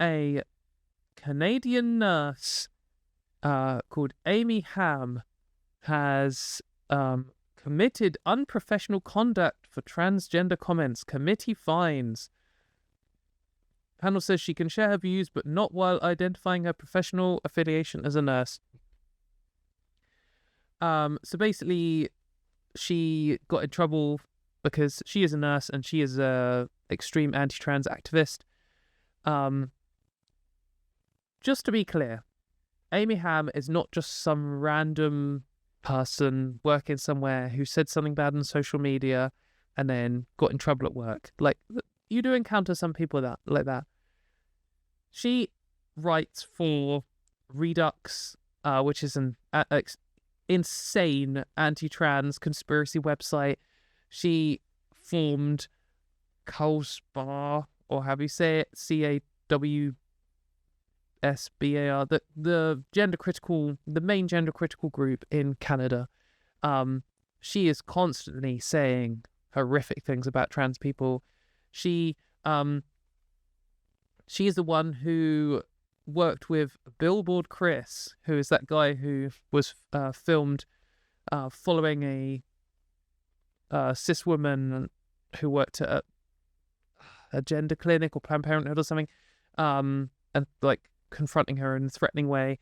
a Canadian nurse called Amy Hamm has committed unprofessional conduct for transgender comments. Committee finds. Panel says she can share her views, but not while identifying her professional affiliation as a nurse. So basically, she got in trouble because she is a nurse and she is a extreme anti-trans activist. Just to be clear, Amy Hamm is not just some random person working somewhere who said something bad on social media and then got in trouble at work. Like, you do encounter some people like that. She writes for Redux, which is an insane anti-trans conspiracy website. She formed CAWSBAR, or how do you say it? CAWSBAR, the main gender critical group in Canada. She is constantly saying horrific things about trans people. She is the one who worked with Billboard Chris, who is that guy who was filmed following a cis woman who worked at a gender clinic or Planned Parenthood or something, and like confronting her in a threatening way.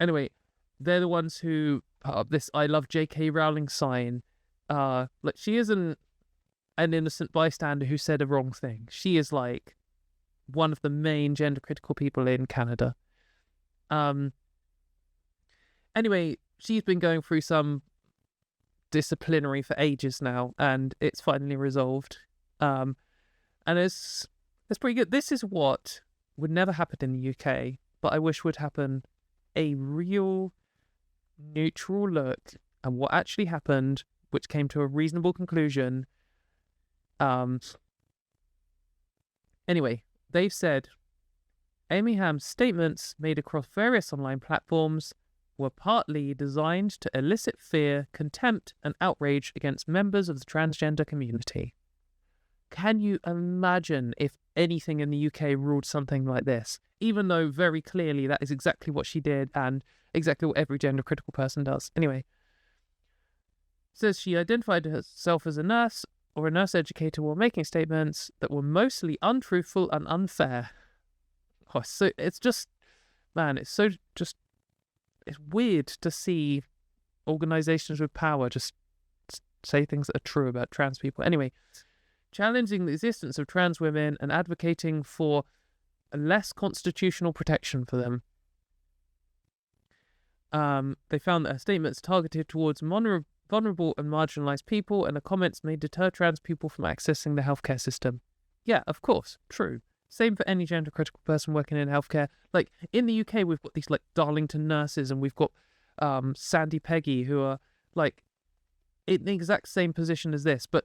Anyway, they're the ones who put up this I Love JK Rowling sign. Like, she isn't an innocent bystander who said a wrong thing. She is like one of the main gender critical people in Canada. Anyway, she's been going through some disciplinary for ages now, and it's finally resolved. And it's pretty good. This is what would never happen in the UK, but I wish would happen. A real neutral look at what actually happened, which came to a reasonable conclusion. Anyway, they've said Amy Hamm's statements made across various online platforms were partly designed to elicit fear, contempt, and outrage against members of the transgender community. Can you imagine if anything in the UK ruled something like this? Even though very clearly that is exactly what she did and exactly what every gender critical person does. Anyway, says she identified herself as a nurse or a nurse educator while making statements that were mostly untruthful and unfair. Oh, so it's just, man, it's weird to see organizations with power just say things that are true about trans people. Anyway, challenging the existence of trans women and advocating for less constitutional protection for them. They found that her statements targeted towards vulnerable and marginalised people, and the comments may deter trans people from accessing the healthcare system. Yeah, of course, true. Same for any gender critical person working in healthcare. Like, in the UK, we've got these like Darlington nurses, and we've got Sandy Peggy, who are like in the exact same position as this, but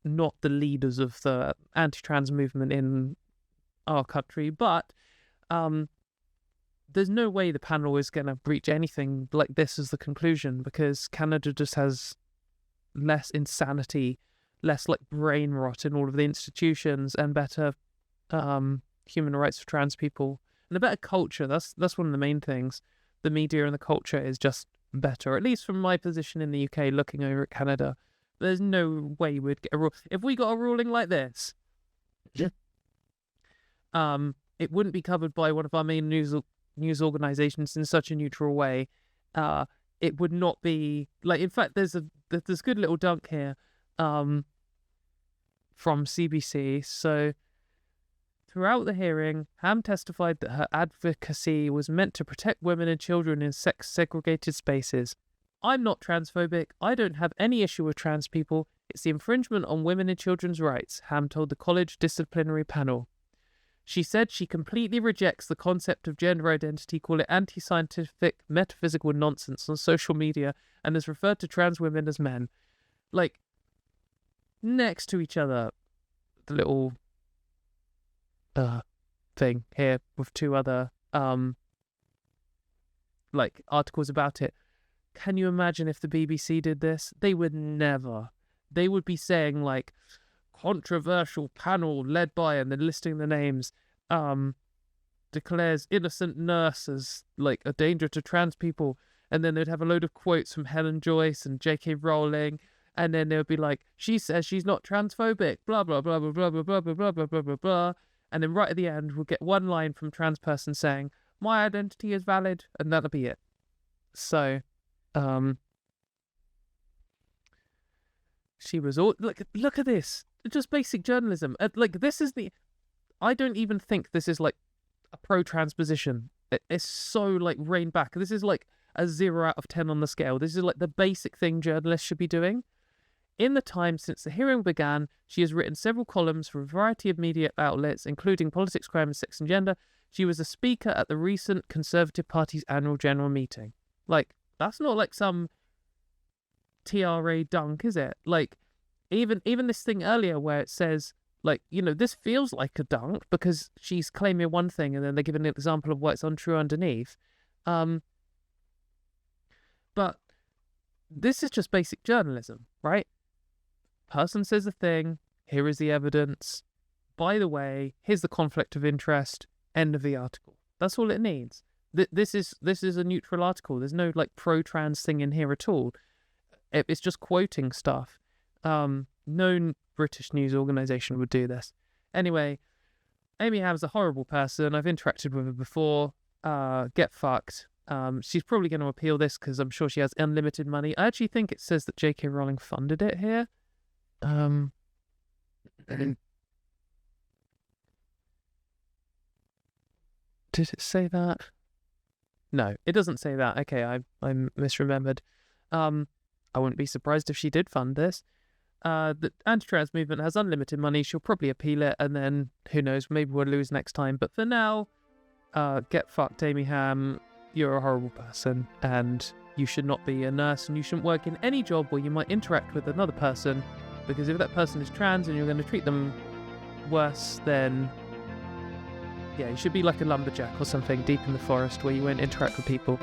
not the leaders of the anti-trans movement in our country. But there's no way the panel is going to breach anything like this as the conclusion, because Canada just has less insanity, less like brain rot in all of the institutions, and better human rights for trans people, and a better culture. That's one of the main things. The media and the culture is just better, at least from my position in the UK looking over at Canada. There's no way we'd get a rule. If we got a ruling like this, it wouldn't be covered by one of our main news organizations in such a neutral way. It would not be like, in fact, there's good little dunk here from CBC. So throughout the hearing, Hamm testified that her advocacy was meant to protect women and children in sex-segregated spaces. I'm not transphobic. I don't have any issue with trans people. It's the infringement on women and children's rights, Hamm told the college disciplinary panel. She said she completely rejects the concept of gender identity, call it anti-scientific, metaphysical nonsense on social media, and has referred to trans women as men. Like, next to each other, the little thing here with two other like articles about it. Can you imagine if the BBC did this? They would never. They would be saying like controversial panel led by, and then listing the names. declares innocent nurse as like a danger to trans people, and then they'd have a load of quotes from Helen Joyce and JK Rowling, and then they would be like, she says she's not transphobic, blah blah blah blah blah blah blah blah blah blah blah blah blah, and then right at the end we'll get one line from trans person saying, my identity is valid, and that'll be it. So she was all look at this, just basic journalism. Like, this is I don't even think this is like a pro-trans position. It's so like reined back. This is like a 0 out of 10 on the scale. This is like the basic thing journalists should be doing. In the time since the hearing began, she has written several columns for a variety of media outlets, including Politics, Crime and Sex and Gender. She was a speaker at the recent Conservative Party's annual general meeting. Like, that's not like some TRA dunk, is it? Like, even this thing earlier where it says, like, you know, this feels like a dunk because she's claiming one thing and then they give an example of what's untrue underneath. But this is just basic journalism, right? Person says a thing, here is the evidence. By the way, here's the conflict of interest, end of the article. That's all it needs. This is a neutral article. There's no like pro-trans thing in here at all. It's just quoting stuff. No British news organisation would do this. Anyway, Amy Hamm's a horrible person. I've interacted with her before. Get fucked. She's probably going to appeal this because I'm sure she has unlimited money. I actually think it says that JK Rowling funded it here. Did it say that? No, it doesn't say that. Okay, I misremembered. I wouldn't be surprised if she did fund this. The anti-trans movement has unlimited money. She'll probably appeal it, and then who knows, maybe we'll lose next time. But for now, get fucked, Amy Hamm. You're a horrible person, and you should not be a nurse, and you shouldn't work in any job where you might interact with another person, because if that person is trans and you're going to treat them worse, then yeah, you should be like a lumberjack or something deep in the forest where you won't interact with people.